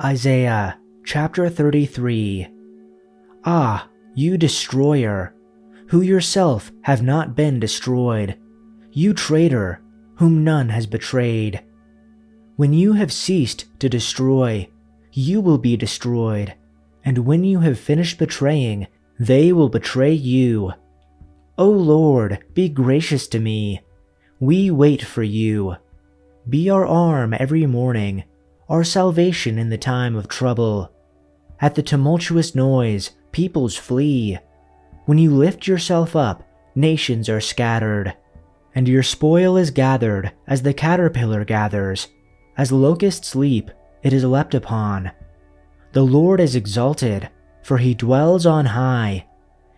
Isaiah chapter 33. Ah, you destroyer, who yourself have not been destroyed, you traitor, whom none has betrayed. When you have ceased to destroy, you will be destroyed, and when you have finished betraying, they will betray you. O Lord, be gracious to me. We wait for you. Be our arm every morning, our salvation in the time of trouble. At the tumultuous noise, peoples flee. When you lift yourself up, nations are scattered, and your spoil is gathered as the caterpillar gathers. As locusts leap, it is leapt upon. The Lord is exalted, for he dwells on high.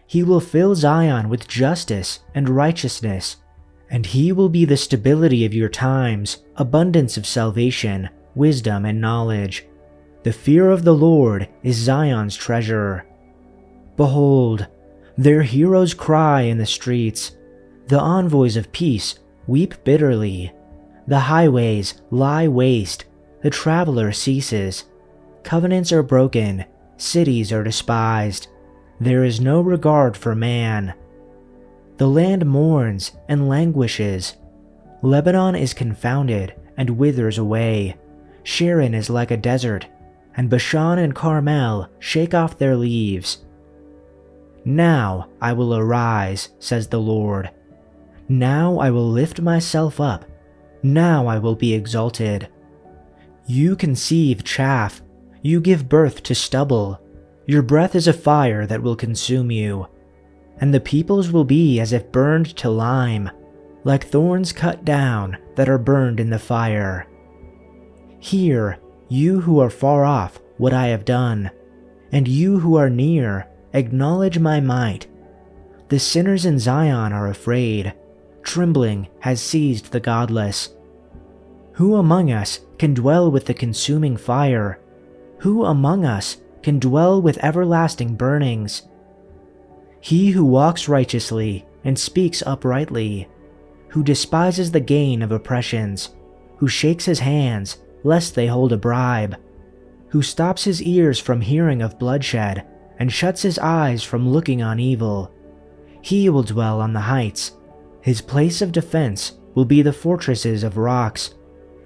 He will fill Zion with justice and righteousness, and he will be the stability of your times, abundance of salvation, wisdom and knowledge. The fear of the Lord is Zion's treasure. Behold, their heroes cry in the streets. The envoys of peace weep bitterly. The highways lie waste, the traveler ceases. Covenants are broken, cities are despised. There is no regard for man. The land mourns and languishes. Lebanon is confounded and withers away. Sharon is like a desert, and Bashan and Carmel shake off their leaves. Now I will arise, says the Lord. Now I will lift myself up. Now I will be exalted. You conceive chaff. You give birth to stubble. Your breath is a fire that will consume you. And the peoples will be as if burned to lime, like thorns cut down that are burned in the fire. Hear, you who are far off, what I have done, and you who are near, acknowledge my might. The sinners in Zion are afraid. Trembling has seized the godless. Who among us can dwell with the consuming fire? Who among us can dwell with everlasting burnings? He who walks righteously and speaks uprightly, who despises the gain of oppressions, who shakes his hands lest they hold a bribe, who stops his ears from hearing of bloodshed and shuts his eyes from looking on evil. He will dwell on the heights. His place of defense will be the fortresses of rocks.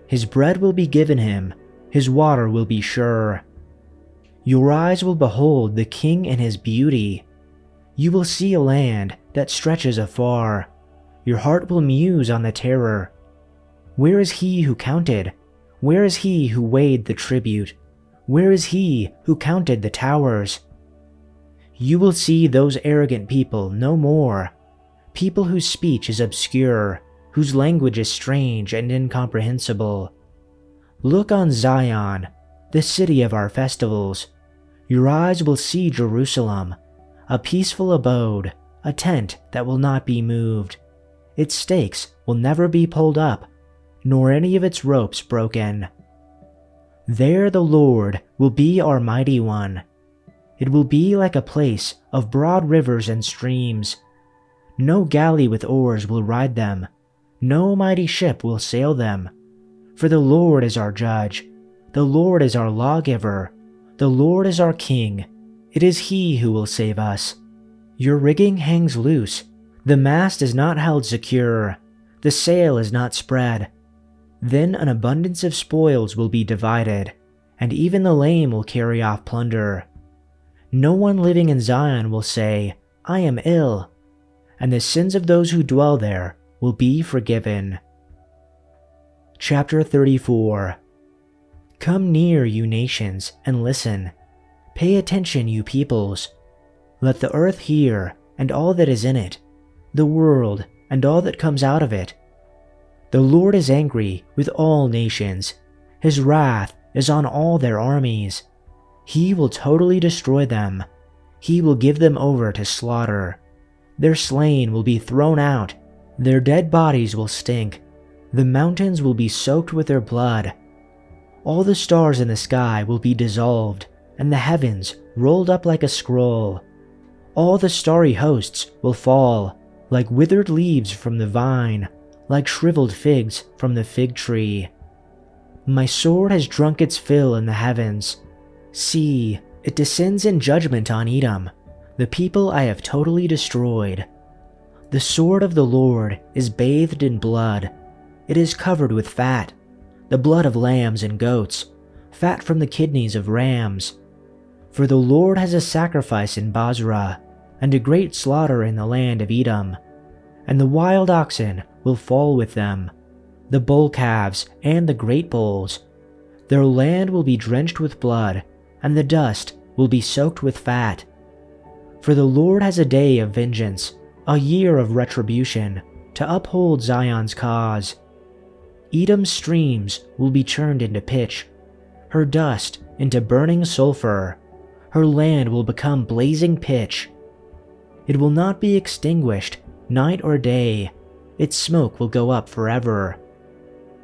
His bread will be given him, his water will be sure. Your eyes will behold the king in his beauty. You will see a land that stretches afar. Your heart will muse on the terror. Where is he who counted? Where is he who weighed the tribute? Where is he who counted the towers? You will see those arrogant people no more, people whose speech is obscure, whose language is strange and incomprehensible. Look on Zion, the city of our festivals. Your eyes will see Jerusalem, a peaceful abode, a tent that will not be moved. Its stakes will never be pulled up, nor any of its ropes broken. There the Lord will be our mighty one. It will be like a place of broad rivers and streams. No galley with oars will ride them, no mighty ship will sail them. For the Lord is our judge, the Lord is our lawgiver, the Lord is our king. It is he who will save us. Your rigging hangs loose, the mast is not held secure, the sail is not spread. Then an abundance of spoils will be divided, and even the lame will carry off plunder. No one living in Zion will say, I am ill, and the sins of those who dwell there will be forgiven. Chapter 34. Come near, you nations, and listen. Pay attention, you peoples. Let the earth hear, and all that is in it, the world, and all that comes out of it. The Lord is angry with all nations. His wrath is on all their armies. He will totally destroy them. He will give them over to slaughter. Their slain will be thrown out. Their dead bodies will stink. The mountains will be soaked with their blood. All the stars in the sky will be dissolved, and the heavens rolled up like a scroll. All the starry hosts will fall, like withered leaves from the vine, like shriveled figs from the fig tree. My sword has drunk its fill in the heavens. See, it descends in judgment on Edom, the people I have totally destroyed. The sword of the Lord is bathed in blood. It is covered with fat, the blood of lambs and goats, fat from the kidneys of rams. For the Lord has a sacrifice in Basra, and a great slaughter in the land of Edom. And the wild oxen will fall with them, the bull calves and the great bulls. Their land will be drenched with blood, and the dust will be soaked with fat. For the Lord has a day of vengeance, a year of retribution, to uphold Zion's cause. Edom's streams will be churned into pitch, her dust into burning sulfur. Her land will become blazing pitch. It will not be extinguished night or day. Its smoke will go up forever.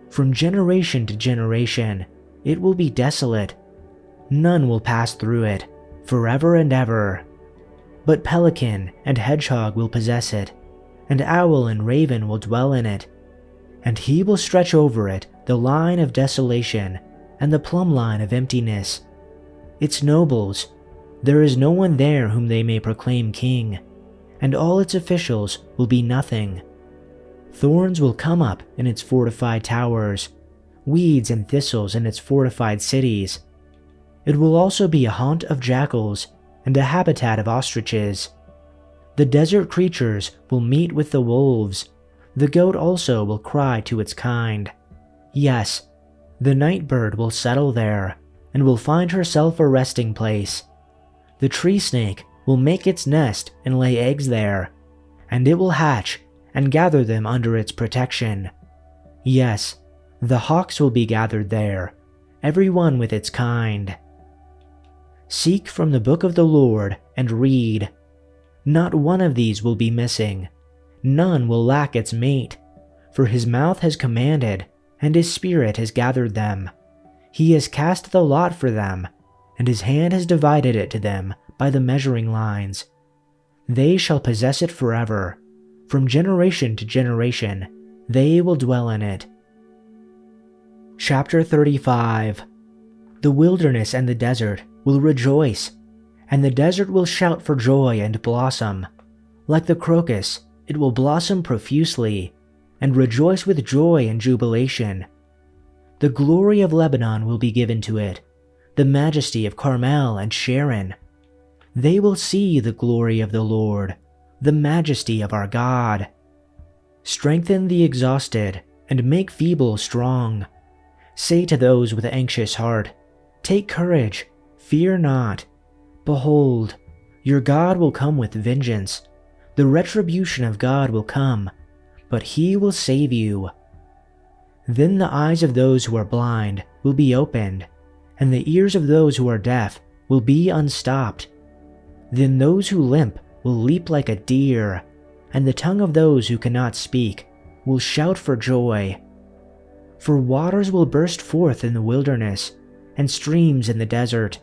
From generation to generation, it will be desolate. None will pass through it, forever and ever. But pelican and hedgehog will possess it, and owl and raven will dwell in it. And he will stretch over it the line of desolation and the plumb line of emptiness. Its nobles, there is no one there whom they may proclaim king, and all its officials will be nothing. Thorns will come up in its fortified towers, weeds and thistles in its fortified cities. It will also be a haunt of jackals and a habitat of ostriches. The desert creatures will meet with the wolves. The goat also will cry to its kind. Yes, the night bird will settle there, and will find herself a resting place. The tree snake will make its nest and lay eggs there, and it will hatch and gather them under its protection. Yes, the hawks will be gathered there, every one with its kind. Seek from the book of the Lord and read. Not one of these will be missing. None will lack its mate, for his mouth has commanded, and his spirit has gathered them. He has cast the lot for them, and his hand has divided it to them by the measuring lines. They shall possess it forever. From generation to generation, they will dwell in it. Chapter 35. The wilderness and the desert will rejoice, and the desert will shout for joy and blossom. Like the crocus, it will blossom profusely, and rejoice with joy and jubilation. The glory of Lebanon will be given to it, the majesty of Carmel and Sharon. They will see the glory of the Lord, the majesty of our God. Strengthen the exhausted, and make feeble strong. Say to those with anxious heart, take courage, fear not. Behold, your God will come with vengeance. The retribution of God will come, but he will save you. Then the eyes of those who are blind will be opened, and the ears of those who are deaf will be unstopped. Then those who limp will leap like a deer, and the tongue of those who cannot speak will shout for joy. For waters will burst forth in the wilderness, and streams in the desert.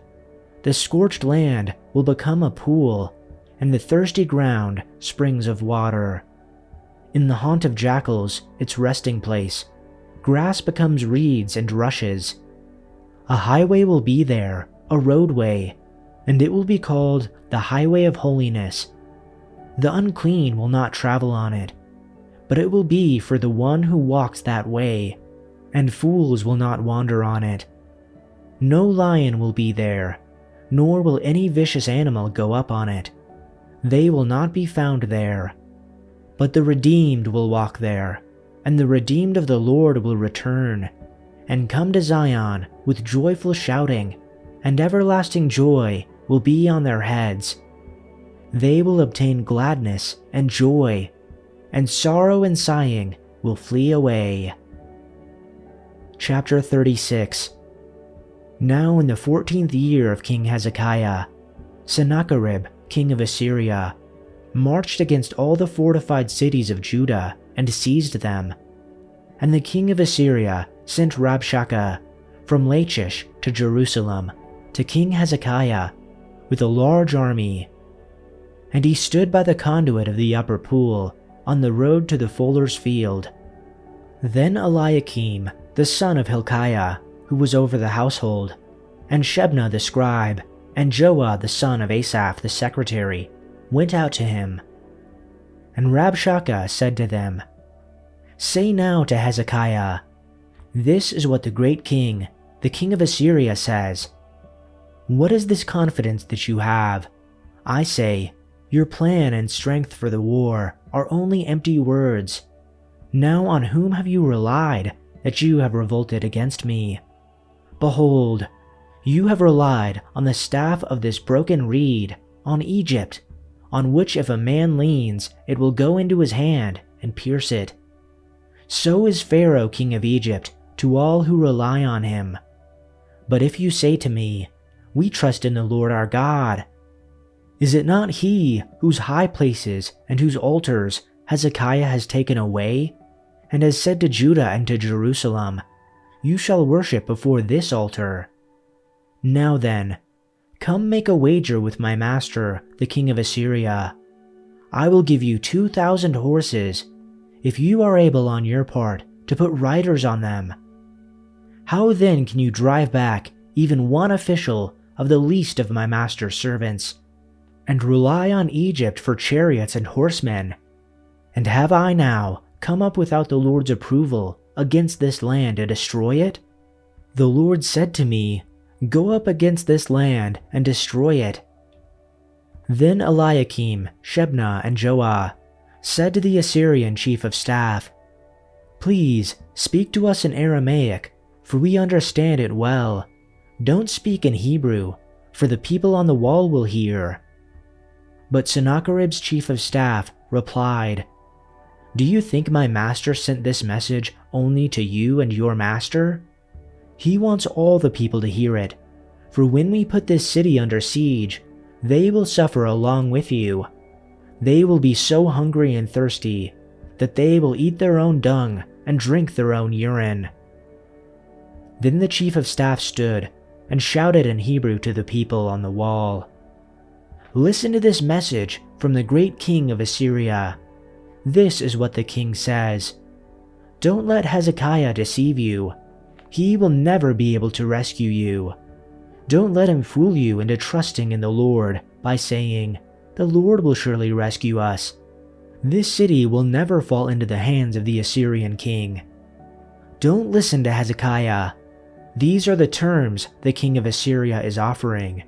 The scorched land will become a pool, and the thirsty ground springs of water. In the haunt of jackals, its resting place, grass becomes reeds and rushes. A highway will be there, a roadway, and it will be called the highway of holiness. The unclean will not travel on it, but it will be for the one who walks that way, and fools will not wander on it. No lion will be there, nor will any vicious animal go up on it. They will not be found there. But the redeemed will walk there, and the redeemed of the Lord will return, and come to Zion with joyful shouting, and everlasting joy will be on their heads. They will obtain gladness and joy, and sorrow and sighing will flee away. Chapter 36. Now in the 14th year of King Hezekiah, Sennacherib, king of Assyria, marched against all the fortified cities of Judah and seized them. And the king of Assyria sent Rabshakeh from Lachish to Jerusalem to King Hezekiah with a large army. And he stood by the conduit of the upper pool on the road to the fuller's field. Then Eliakim, the son of Hilkiah, who was over the household, and Shebna the scribe, and Joah the son of Asaph the secretary, went out to him. And Rabshakeh said to them, "Say now to Hezekiah, this is what the great king, the king of Assyria, says. What is this confidence that you have? I say, your plan and strength for the war are only empty words. Now on whom have you relied that you have revolted against me? Behold, you have relied on the staff of this broken reed, on Egypt, on which if a man leans, it will go into his hand and pierce it. So is Pharaoh king of Egypt to all who rely on him. But if you say to me, we trust in the Lord our God, is it not he whose high places and whose altars Hezekiah has taken away, and has said to Judah and to Jerusalem, you shall worship before this altar? Now then, come make a wager with my master, the king of Assyria. I will give you 2,000 horses, if you are able on your part to put riders on them. How then can you drive back even one official of the least of my master's servants, and rely on Egypt for chariots and horsemen? And have I now come up without the Lord's approval against this land to destroy it? The Lord said to me, go up against this land and destroy it. Then Eliakim, Shebna, and Joah said to the Assyrian chief of staff, please speak to us in Aramaic, for we understand it well. Don't speak in Hebrew, for the people on the wall will hear. But Sennacherib's chief of staff replied, do you think my master sent this message only to you and your master? He wants all the people to hear it, for when we put this city under siege, they will suffer along with you. They will be so hungry and thirsty that they will eat their own dung and drink their own urine. Then the chief of staff stood and shouted in Hebrew to the people on the wall, listen to this message from the great king of Assyria. This is what the king says. Don't let Hezekiah deceive you. He will never be able to rescue you. Don't let him fool you into trusting in the Lord by saying, the Lord will surely rescue us. This city will never fall into the hands of the Assyrian king. Don't listen to Hezekiah. These are the terms the king of Assyria is offering.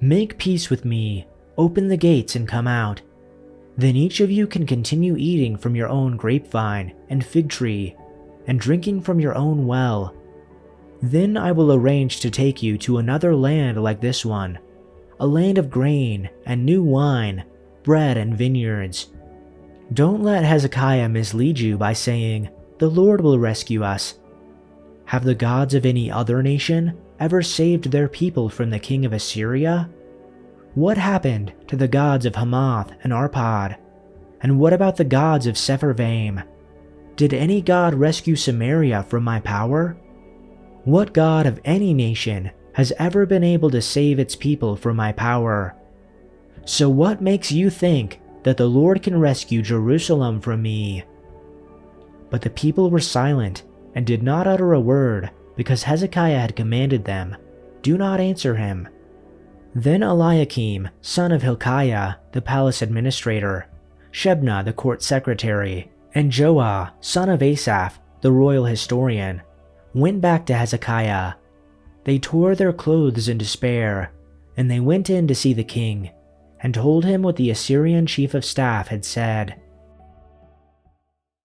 Make peace with me, open the gates and come out. Then each of you can continue eating from your own grapevine and fig tree, and drinking from your own well. Then I will arrange to take you to another land like this one, a land of grain and new wine, bread and vineyards. Don't let Hezekiah mislead you by saying, the Lord will rescue us. Have the gods of any other nation ever saved their people from the king of Assyria? What happened to the gods of Hamath and Arpad? And what about the gods of Sepharvaim? Did any god rescue Samaria from my power? What god of any nation has ever been able to save its people from my power? So what makes you think that the Lord can rescue Jerusalem from me? But the people were silent and did not utter a word, because Hezekiah had commanded them, do not answer him. Then Eliakim, son of Hilkiah, the palace administrator, Shebna, the court secretary, and Joah, son of Asaph, the royal historian, went back to Hezekiah. They tore their clothes in despair, and they went in to see the king, and told him what the Assyrian chief of staff had said.